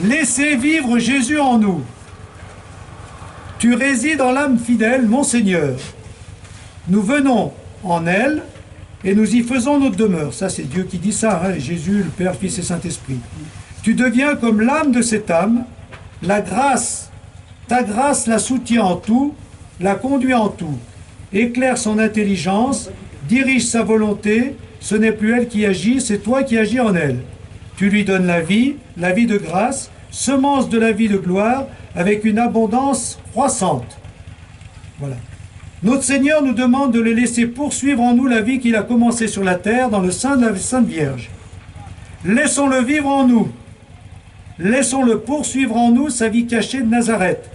Laissez vivre Jésus en nous. Tu résides en l'âme fidèle, mon Seigneur. Nous venons en elle et nous y faisons notre demeure. Ça, c'est Dieu qui dit ça, hein, Jésus, le Père, Fils et Saint-Esprit. Tu deviens comme l'âme de cette âme. La grâce, ta grâce la soutient en tout, la conduit en tout. Éclaire son intelligence, dirige sa volonté. Ce n'est plus elle qui agit, c'est toi qui agis en elle. Tu lui donnes la vie de grâce, semence de la vie de gloire, avec une abondance croissante. Voilà. Notre Seigneur nous demande de le laisser poursuivre en nous la vie qu'il a commencée sur la terre dans le sein de la Sainte Vierge. Laissons-le vivre en nous. Laissons-le poursuivre en nous sa vie cachée de Nazareth.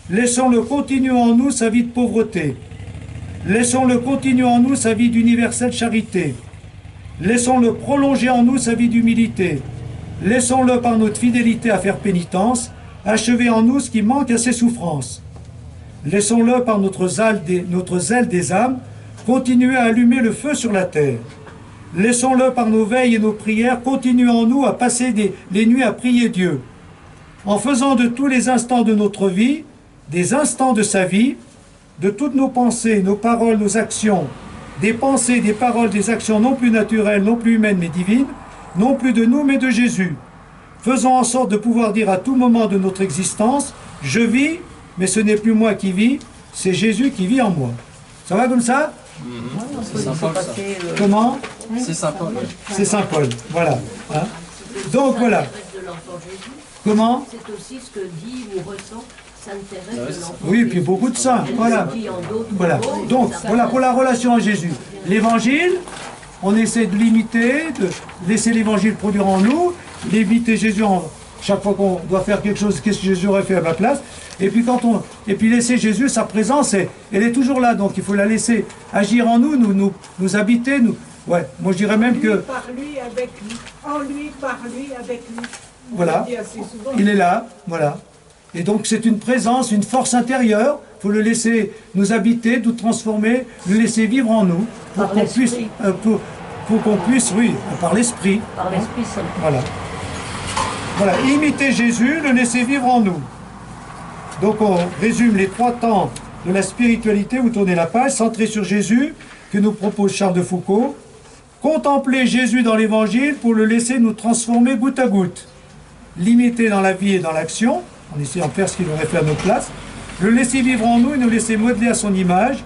Laissons-le continuer en nous sa vie de pauvreté. Laissons-le continuer en nous sa vie d'universelle charité. Laissons-le prolonger en nous sa vie d'humilité. Laissons-le par notre fidélité à faire pénitence, achever en nous ce qui manque à ses souffrances. Laissons-le par notre zèle des âmes, continuer à allumer le feu sur la terre. Laissons-le par nos veilles et nos prières, continuer en nous à passer les nuits à prier Dieu. En faisant de tous les instants de notre vie, des instants de sa vie, de toutes nos pensées, nos paroles, nos actions, des pensées, des paroles, des actions non plus naturelles, non plus humaines mais divines, non plus de nous mais de Jésus. Faisons en sorte de pouvoir dire à tout moment de notre existence, je vis, mais ce n'est plus moi qui vis, c'est Jésus qui vit en moi. Ça va comme ça? C'est Saint Paul, ça. Comment? C'est Saint Paul. C'est Saint Paul, voilà. Hein? Donc voilà. Comment? C'est aussi ce que dit ou ressent Sainte Thérèse de l'Enfant Oui, et puis beaucoup de saints. Voilà. Voilà. Donc, voilà pour la relation à Jésus. L'évangile, on essaie de l'imiter, de laisser l'évangile produire en nous, d'imiter Jésus chaque fois qu'on doit faire quelque chose, qu'est-ce que Jésus aurait fait à ma place. Et puis laisser Jésus, sa présence, elle est toujours là. Donc il faut la laisser agir en nous, nous habiter. Ouais, moi je dirais même que... Par lui, avec lui. En lui, par lui, avec lui. Voilà, il est là, voilà. Et donc c'est une présence, une force intérieure. Il faut le laisser nous habiter, nous transformer, le laisser vivre en nous, pour qu'on puisse, oui, par l'esprit. Par l'esprit saint. Voilà. Voilà, imiter Jésus, le laisser vivre en nous. Donc on résume les 3 temps de la spiritualité. Vous tournez la page, centré sur Jésus, que nous propose Charles de Foucault. Contempler Jésus dans l'évangile pour le laisser nous transformer goutte à goutte. L'imiter dans la vie et dans l'action, en essayant de faire ce qu'il aurait fait à notre place. Le laisser vivre en nous et nous laisser modeler à son image,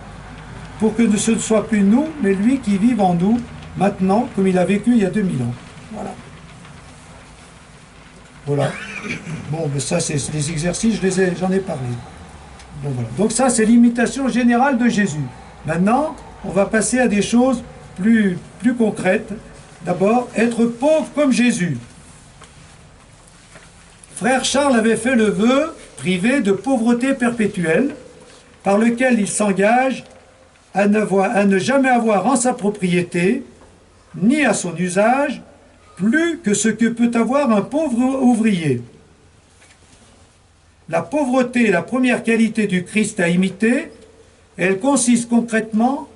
pour que ce ne soit plus nous, mais lui qui vive en nous, maintenant, comme il a vécu il y a 2000 ans. Voilà. Voilà. Bon, mais ça, c'est les exercices, j'en ai parlé. Bon, voilà. Donc ça, c'est l'imitation générale de Jésus. Maintenant, on va passer à des choses plus concrètes. D'abord, être pauvre comme Jésus. Frère Charles avait fait le vœu privé de pauvreté perpétuelle, par lequel il s'engage à ne jamais avoir en sa propriété, ni à son usage, plus que ce que peut avoir un pauvre ouvrier. La pauvreté est la première qualité du Christ à imiter. Elle consiste concrètement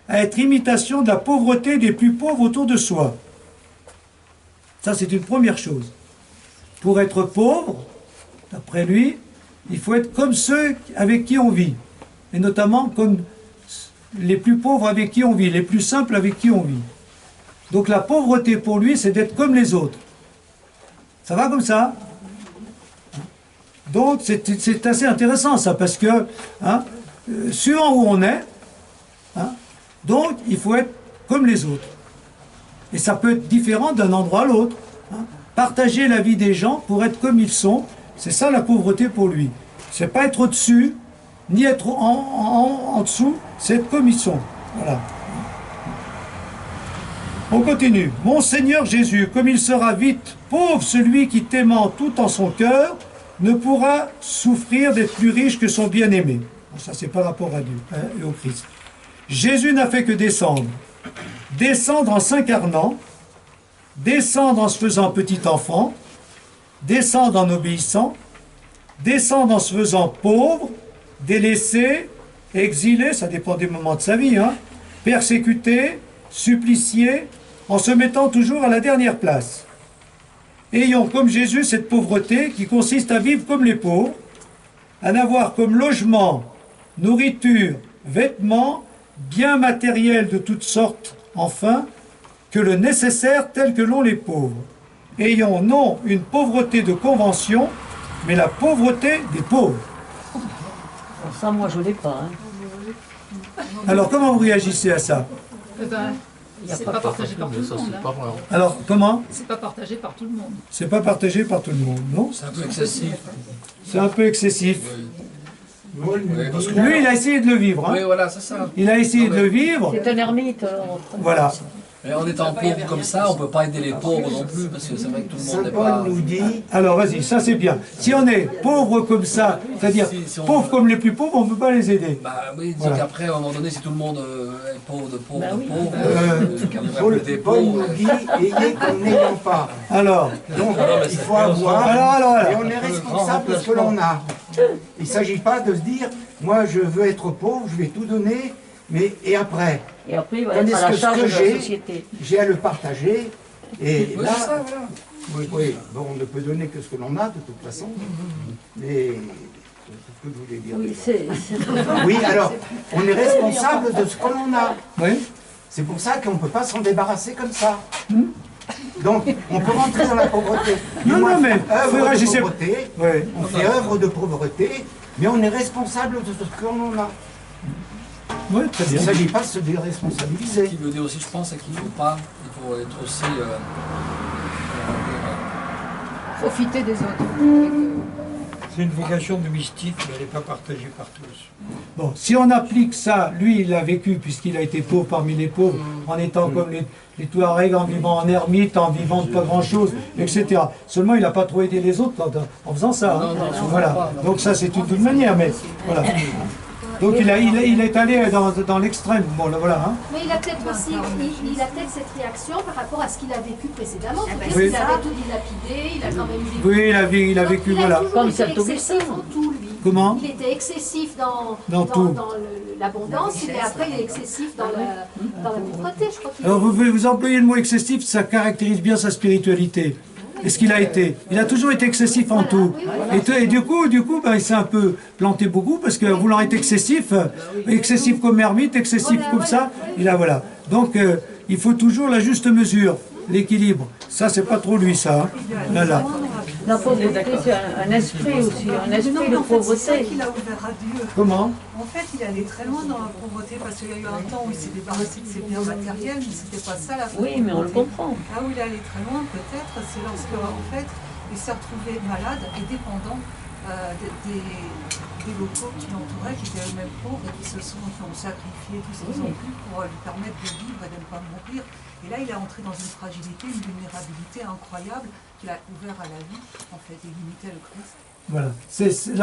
à être imitation de la pauvreté des plus pauvres autour de soi. Ça, c'est une première chose. Pour être pauvre, d'après lui, il faut être comme ceux avec qui on vit. Et notamment comme les plus pauvres avec qui on vit, les plus simples avec qui on vit. Donc la pauvreté pour lui, c'est d'être comme les autres. Ça va comme ça? Donc c'est assez intéressant ça, parce que, suivant où on est, donc il faut être comme les autres. Et ça peut être différent d'un endroit à l'autre. Partager la vie des gens pour être comme ils sont, c'est ça la pauvreté pour lui. C'est pas être au-dessus, ni être en dessous, c'est être comme ils sont. Voilà. On continue. Mon Seigneur Jésus, comme il sera vite pauvre celui qui t'aimant tout en son cœur, ne pourra souffrir d'être plus riche que son bien-aimé. Bon, ça c'est par rapport à Dieu et au Christ. Jésus n'a fait que descendre. Descendre en s'incarnant, descendre en se faisant petit enfant, descendre en obéissant, descendre en se faisant pauvre, délaissé, exilé, ça dépend des moments de sa vie, persécuté, supplicié, en se mettant toujours à la dernière place. ayons comme Jésus cette pauvreté qui consiste à vivre comme les pauvres, à n'avoir comme logement, nourriture, vêtements, biens matériels de toutes sortes, enfin, que le nécessaire tel que l'ont les pauvres. Ayons non une pauvreté de convention, mais la pauvreté des pauvres. Ça, moi, je ne l'ai pas. Hein. Alors, comment vous réagissez à ça? Eh ben, c'est pas partagé par tout le monde. Hein. Alors, comment? C'est pas partagé par tout le monde. C'est pas partagé par tout le monde, non? C'est un peu excessif. C'est un peu excessif. Oui, parce que- Lui, il a essayé de le vivre. Hein. Oui, voilà, c'est ça. Il a essayé de le vivre. C'est un ermite. Voilà. Mais en étant pauvre comme ça, on ne peut pas aider les pauvres non plus, parce que c'est vrai que tout le monde Saint n'est Paul pas... nous dit, Alors, vas-y, ça c'est bien. Si on est pauvre comme ça, c'est-à-dire Si on- pauvre comme les plus pauvres, on ne peut pas les aider. Bah oui, Voilà. donc après, à un moment donné, si tout le monde est pauvre de pauvre Bah de oui. pauvre, qu'un Paul, peu des Paul pauvres... nous dit, ayez comme n'ayant pas. Alors, Donc, mais il c'est- faut avoir, alors. et on est responsable de ce que l'on a. Il ne s'agit pas de se dire, moi je veux être pauvre, je vais tout donner, mais et après, Et après, il va Tandis être à la que ce charge que de la j'ai, société. j'ai à le partager, et Oui, là, c'est ça, voilà. oui, bon, on ne peut donner que ce que l'on a de toute façon, mais c'est ce que je voulais dire. Oui, c'est... Oui, alors, on est responsable de ce que l'on a. Oui. C'est pour ça qu'on ne peut pas s'en débarrasser comme ça. Donc, on peut rentrer dans la pauvreté. Du Non, moins, non, mais œuvre faut de réagir. pauvreté, Oui. on fait œuvre de pauvreté, mais on est responsable de ce que l'on a. Oui, très Il bien. ne s'agit pas de se déresponsabiliser. Ce qu'il veut dire aussi, je pense, c'est qu'il ne faut pas, il faut être aussi... Profiter des autres. C'est une vocation de mystique, mais elle n'est pas partagée par tous. Bon, si on applique ça, lui, il l'a vécu, puisqu'il a été pauvre parmi les pauvres, en étant comme les Touaregs, en vivant en ermite, en vivant de pas grand-chose, etc. Seulement, il n'a pas trop aidé les autres en faisant ça. Hein. Voilà. Donc ça, c'est une manière, mais voilà. Donc il est allé dans l'extrême. Bon, là, voilà. Hein. Mais il a peut-être aussi, il a peut-être cette réaction par rapport à ce qu'il a vécu précédemment. Peut-être Oui. qu'il avait tout dilapidé, il a quand même vécu. Oui, il a Donc, vécu, il a voilà. toujours Comme été Saint Augustin. excessif en tout, lui. Comment? Il était excessif Dans tout. dans l'abondance, et après il est excessif dans la pauvreté, je crois qu'il Alors vous employez le mot excessif, ça caractérise bien sa spiritualité. Et ce qu'il a été. Il a toujours été excessif en tout. Et du coup ben, il s'est un peu planté beaucoup parce que voulant être excessif, excessif comme ermite, excessif comme ça, il a voilà. Donc il faut toujours la juste mesure, l'équilibre. Ça c'est pas trop lui ça. Hein. Là, là. La pauvreté, c'est un esprit aussi, un esprit de C'est ça pauvreté. qu'il a ouvert à Dieu. Comment? En fait, il allait très loin dans la pauvreté parce qu'il y a eu un temps où il s'est débarrassé de ses biens matériels, mais c'était pas ça la pauvreté. Oui, mais on le comprend. Là où il est allé très loin, peut-être, c'est lorsque, en fait, il s'est retrouvé malade et dépendant des locaux qui l'entouraient, qui étaient eux-mêmes pauvres et qui ont sacrifié tout ce qu'ils ont pu pour lui permettre de vivre et de ne pas mourir. Et là, il est entré dans une fragilité, une vulnérabilité incroyable qu'il a ouvert à la vie, en fait, et imitait le Christ. Voilà.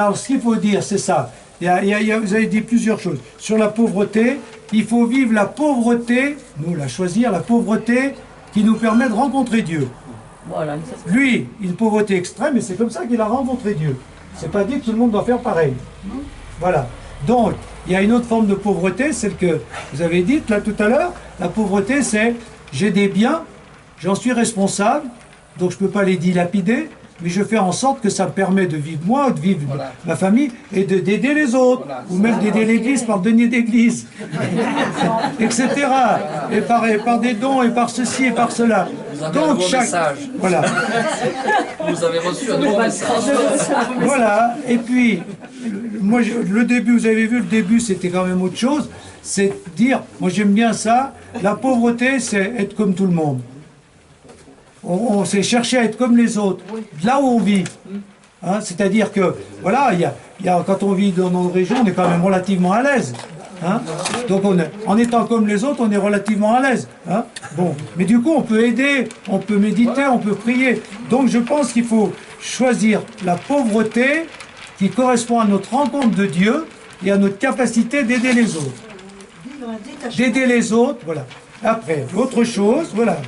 Alors, ce qu'il faut dire, c'est ça. Vous avez dit plusieurs choses. Sur la pauvreté, il faut vivre la pauvreté, nous la choisir, la pauvreté qui nous permet de rencontrer Dieu. Voilà. Lui, une pauvreté extrême, et c'est comme ça qu'il a rencontré Dieu. C'est pas dit que tout le monde doit faire pareil. Voilà. Donc, il y a une autre forme de pauvreté, celle que vous avez dite là tout à l'heure. La pauvreté, c'est j'ai des biens, j'en suis responsable, donc je ne peux pas les dilapider, mais je fais en sorte que ça me permet de vivre moi, de vivre ma famille, et d'aider les autres, ou même d'aider l'église par le denier d'église, etc. Et par des dons, et par ceci, et par cela. Vous avez un nouveau message. Voilà. Vous avez reçu un nouveau message. Voilà, et puis, moi, le début, vous avez vu, le début, c'était quand même autre chose. C'est dire, moi j'aime bien ça, la pauvreté, c'est être comme tout le monde. On s'est cherché à être comme les autres, là où on vit. Hein, c'est-à-dire que, voilà, quand on vit dans notre région, on est quand même relativement à l'aise. Hein. Donc en étant comme les autres, on est relativement à l'aise. Hein. Bon, mais du coup, on peut aider, on peut méditer, on peut prier. Donc je pense qu'il faut choisir la pauvreté qui correspond à notre rencontre de Dieu et à notre capacité d'aider les autres. D'aider les autres, voilà. Après, autre chose, voilà.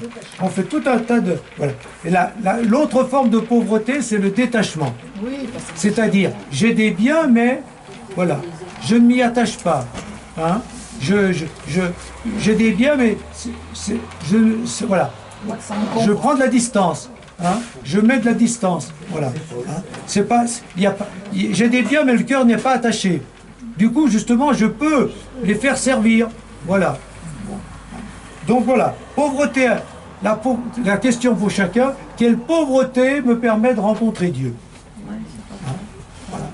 On fait tout un tas de... Voilà. Et l'autre forme de pauvreté, c'est le détachement. C'est-à-dire, j'ai des biens, mais voilà, je ne m'y attache pas. Hein. J'ai des biens, mais voilà. Je prends de la distance. hein, je mets de la distance. Voilà. Hein. C'est pas, j'ai des biens, mais le cœur n'est pas attaché. Du coup, justement, je peux les faire servir. Voilà. Donc voilà, pauvreté, la question pour chacun, quelle pauvreté me permet de rencontrer Dieu? Hein, voilà.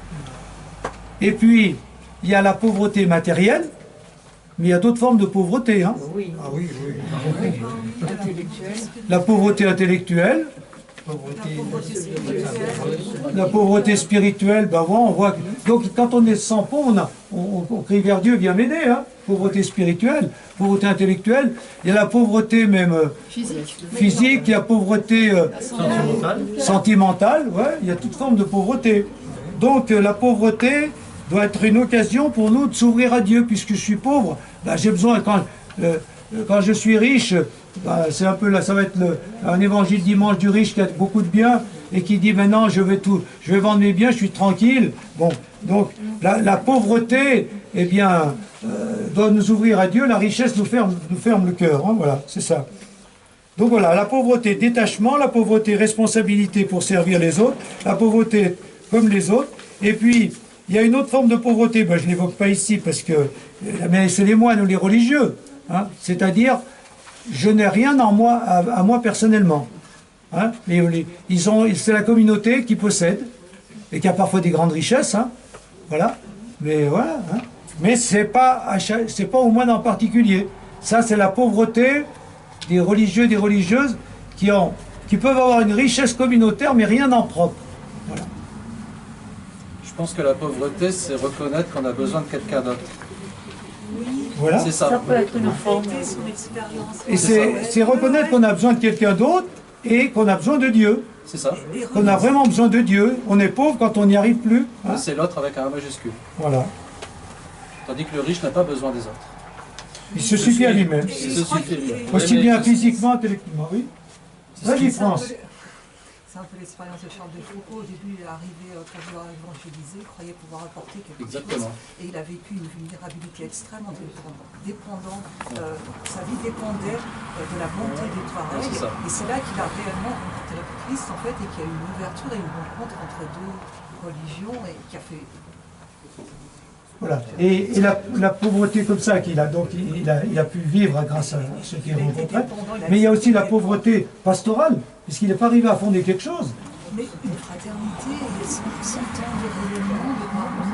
Et puis, il y a la pauvreté matérielle, mais il y a d'autres formes de pauvreté. Hein. Oui. Ah oui, oui. La pauvreté intellectuelle, la pauvreté spirituelle, ben voilà, on voit. Donc quand on est sans pauvre, on crie vers Dieu, viens m'aider. Hein. Pauvreté spirituelle, pauvreté intellectuelle, il y a la pauvreté même physique, il y a la pauvreté sentimentale, ouais, il y a toute forme de pauvreté. Donc la pauvreté doit être une occasion pour nous de s'ouvrir à Dieu, puisque je suis pauvre, ben, j'ai besoin, quand je suis riche, ben, c'est un peu là, ça va être un évangile dimanche du riche qui a beaucoup de biens et qui dit maintenant je vais vendre mes biens, je suis tranquille. Bon, donc la pauvreté, eh bien, doit nous ouvrir à Dieu, la richesse nous ferme le cœur, hein, voilà, c'est ça. Donc voilà, la pauvreté détachement, la pauvreté responsabilité pour servir les autres, la pauvreté comme les autres, et puis il y a une autre forme de pauvreté, ben, je ne l'évoque pas ici parce que mais c'est les moines ou les religieux, hein, c'est-à-dire je n'ai rien en moi, à moi personnellement. Hein, c'est la communauté qui possède et qui a parfois des grandes richesses, hein, voilà. Mais voilà, hein. Mais c'est pas au moine en particulier. Ça, c'est la pauvreté des religieux, des religieuses qui peuvent avoir une richesse communautaire, mais rien en propre. Voilà. Je pense que la pauvreté, c'est reconnaître qu'on a besoin de quelqu'un d'autre. Voilà. C'est ça. Ça peut être une forme. Et c'est reconnaître qu'on a besoin de quelqu'un d'autre et qu'on a besoin de Dieu. C'est ça. Qu'on a vraiment besoin de Dieu. On est pauvre quand on n'y arrive plus. Hein. C'est l'autre avec un A majuscule. Voilà. Tandis que le riche n'a pas besoin des autres. Il se suffit à lui-même. Il se suffit à lui-même. Aussi bien physiquement, intellectuellement. Oui. Vas-y, France. C'est un peu l'expérience de Charles de Foucault. Au début, il est arrivé pour vouloir évangéliser, il croyait pouvoir apporter quelque chose. Et il a vécu une vulnérabilité extrêmement dépendante. Sa vie dépendait de la bonté des Touaregs. Et c'est là qu'il a réellement rencontré le Christ, en fait, et qu'il y a eu une ouverture et une rencontre entre deux religions et qui a fait... Voilà. Et la pauvreté comme ça qu'il a, donc il a pu vivre grâce à ce qu'il a rencontré. Mais il y a aussi la pauvreté pastorale, puisqu'il n'est pas arrivé à fonder quelque chose. Mais une fraternité, et 100 ans de rayonnement,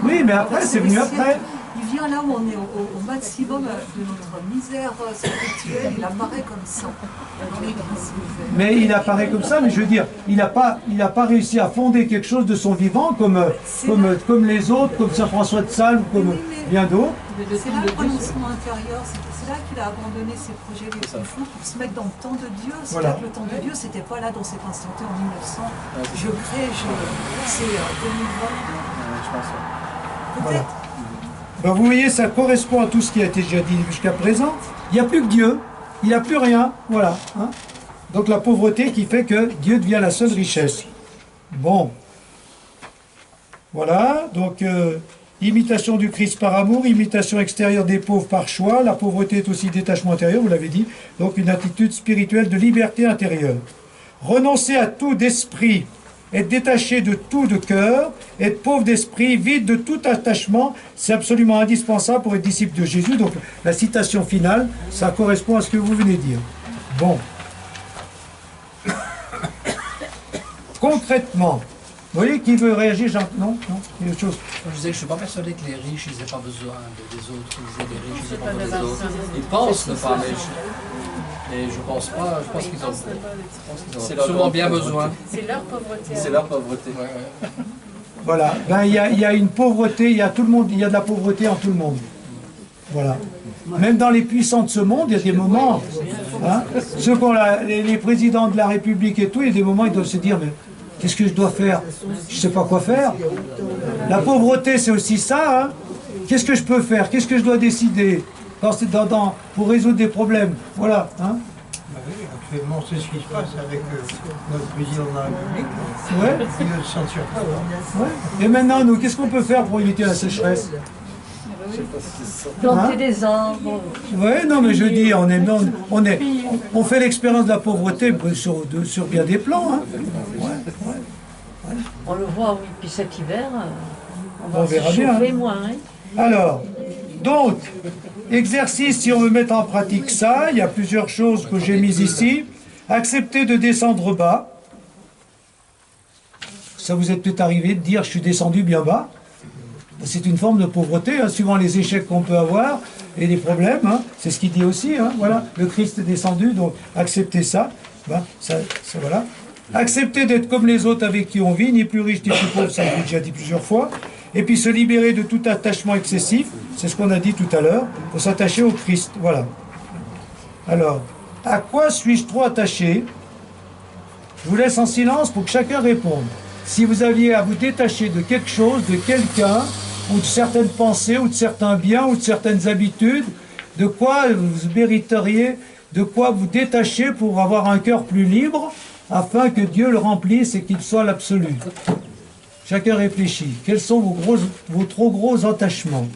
oui, mais après, c'est venu après. Il vient là où on est au maximum de notre misère spirituelle, il apparaît comme ça dans l'Église. Mais il apparaît comme ça, mais je veux dire, il n'a pas réussi à fonder quelque chose de son vivant comme les autres, comme Saint François de Sales, comme bien d'autres. C'est là le renoncement intérieur, c'est là qu'il a abandonné ses projets les plus fous pour se mettre dans le temps de Dieu. C'est-à-dire que le temps de Dieu, c'était pas là dans cet instant T en 1900. Je crée, c'est 2020. Je pense. Peut-être. Voilà. Ben vous voyez, ça correspond à tout ce qui a été déjà dit jusqu'à présent. Il n'y a plus que Dieu, il n'y a plus rien, voilà. Hein. Donc la pauvreté qui fait que Dieu devient la seule richesse. Bon. Voilà, donc imitation du Christ par amour, imitation extérieure des pauvres par choix. La pauvreté est aussi détachement intérieur, vous l'avez dit. Donc une attitude spirituelle de liberté intérieure. Renoncer à tout d'esprit, être détaché de tout de cœur, être pauvre d'esprit, vide de tout attachement, c'est absolument indispensable pour être disciple de Jésus. Donc la citation finale, ça correspond à ce que vous venez de dire. Bon. Concrètement, vous voyez qui veut réagir, Jean? Non, il y a autre chose. Je disais que je ne suis pas persuadé que les riches, ils n'aient pas besoin des autres. Les riches, ils n'ont pas besoin des autres. Ils pensent ne pas, mais je pense pas. Je pense qu'ils ont sûrement bien besoin. C'est leur pauvreté. C'est leur pauvreté. Voilà. Ben, il y a une pauvreté, il y a tout le monde, il y a de la pauvreté en tout le monde. Voilà. Même dans les puissants de ce monde, il y a des moments, hein, ceux qui ont les présidents de la République et tout, il y a des moments ils doivent se dire, mais qu'est-ce que je dois faire? Je ne sais pas quoi faire. La pauvreté, c'est aussi ça. Hein. Qu'est-ce que je peux faire? Qu'est-ce que je dois décider pour résoudre des problèmes? Voilà. Hein. Actuellement, c'est ce qui se passe avec notre président de la République. Ouais. Il ne censure pas. Ouais. Et maintenant, nous, qu'est-ce qu'on peut faire pour éviter la sécheresse? Planter des arbres. Oui, non, mais je dis, on fait l'expérience de la pauvreté sur bien des plans. Hein. On le voit, oui. Puis cet hiver, on On va verra se bien. chauffer moins. Hein. Alors, donc, exercice, si on veut mettre en pratique ça, il y a plusieurs choses que j'ai mises ici. Accepter de descendre bas. Ça vous est peut-être arrivé de dire, je suis descendu bien bas. C'est une forme de pauvreté, hein, suivant les échecs qu'on peut avoir et les problèmes. Hein, c'est ce qu'il dit aussi. Hein, voilà, le Christ est descendu, donc accepter ça. Ben, ça voilà. Accepter d'être comme les autres avec qui on vit, ni plus riche ni plus pauvre, ça je l'ai déjà dit plusieurs fois. Et puis se libérer de tout attachement excessif, c'est ce qu'on a dit tout à l'heure, pour s'attacher au Christ. Voilà. Alors, à quoi suis-je trop attaché? Je vous laisse en silence pour que chacun réponde. Si vous aviez à vous détacher de quelque chose, de quelqu'un, ou de certaines pensées, ou de certains biens, ou de certaines habitudes, de quoi vous mériteriez, de quoi vous détacher pour avoir un cœur plus libre, afin que Dieu le remplisse et qu'il soit l'absolu. Chacun réfléchit. Quels sont vos trop gros attachements?